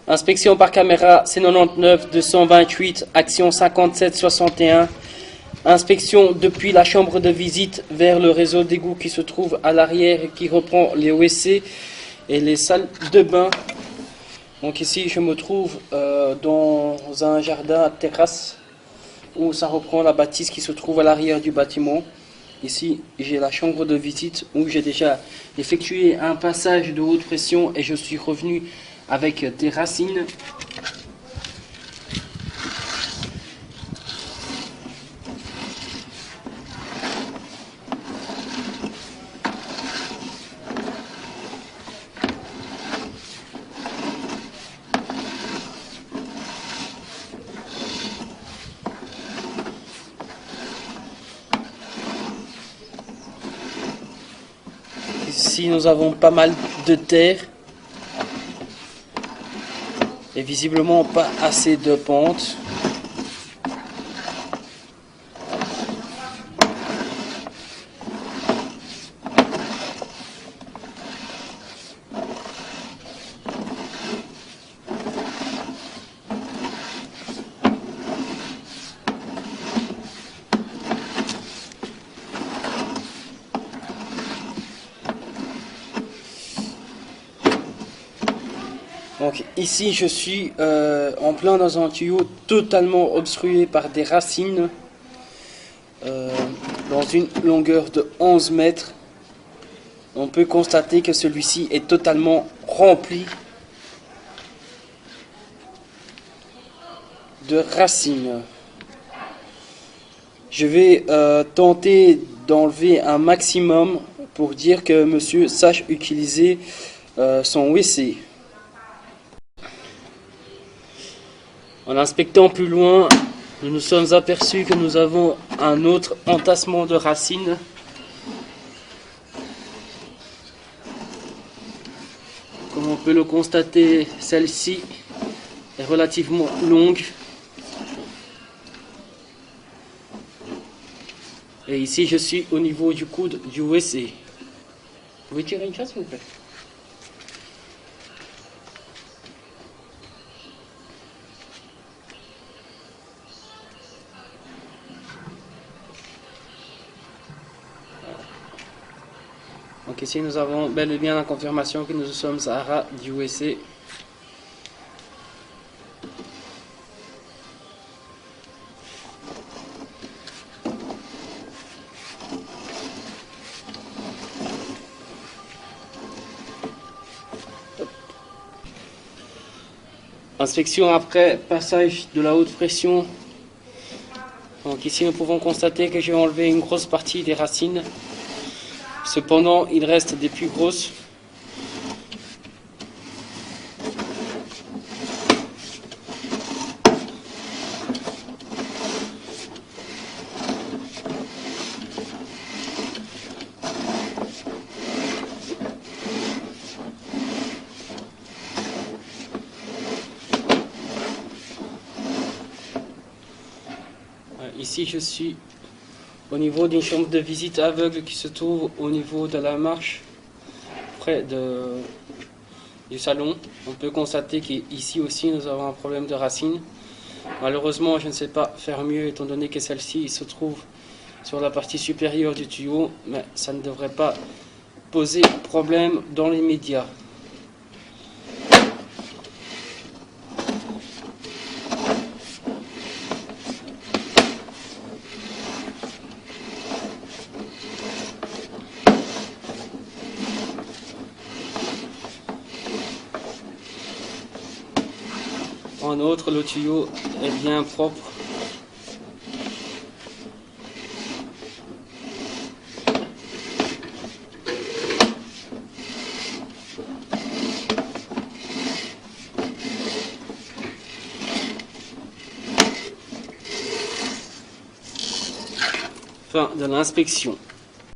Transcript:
Inspection par caméra C99 228, action 5761. Inspection depuis la chambre de visite vers le réseau d'égout qui se trouve à l'arrière et qui reprend les WC et les salles de bain. Donc ici je me trouve dans un jardin terrasse où ça reprend la bâtisse qui se trouve à l'arrière du bâtiment. Ici j'ai la chambre de visite où j'ai déjà effectué un passage de haute pression et je suis revenu avec des racines. Ici nous avons pas mal de terre et visiblement pas assez de pente. Donc ici je suis en plein dans un tuyau totalement obstrué par des racines dans une longueur de 11 mètres. On peut constater que celui-ci est totalement rempli de racines. Je vais tenter d'enlever un maximum pour dire que monsieur sache utiliser son WC. En inspectant plus loin, nous nous sommes aperçus que nous avons un autre entassement de racines. Comme on peut le constater, celle-ci est relativement longue. Et ici, je suis au niveau du coude du WC. Vous pouvez tirer une chasse, s'il vous plaît? Donc ici nous avons bel et bien la confirmation que nous sommes à ras du WC. Inspection après passage de la haute pression. Donc ici nous pouvons constater que j'ai enlevé une grosse partie des racines. Cependant, il reste des plus grosses. Ici, je suis au niveau d'une chambre de visite aveugle qui se trouve au niveau de la marche près du salon. On peut constater qu'ici aussi nous avons un problème de racines. Malheureusement, je ne sais pas faire mieux étant donné que celle-ci se trouve sur la partie supérieure du tuyau, mais ça ne devrait pas poser problème dans les médias. En outre, le tuyau est bien propre. Fin de l'inspection.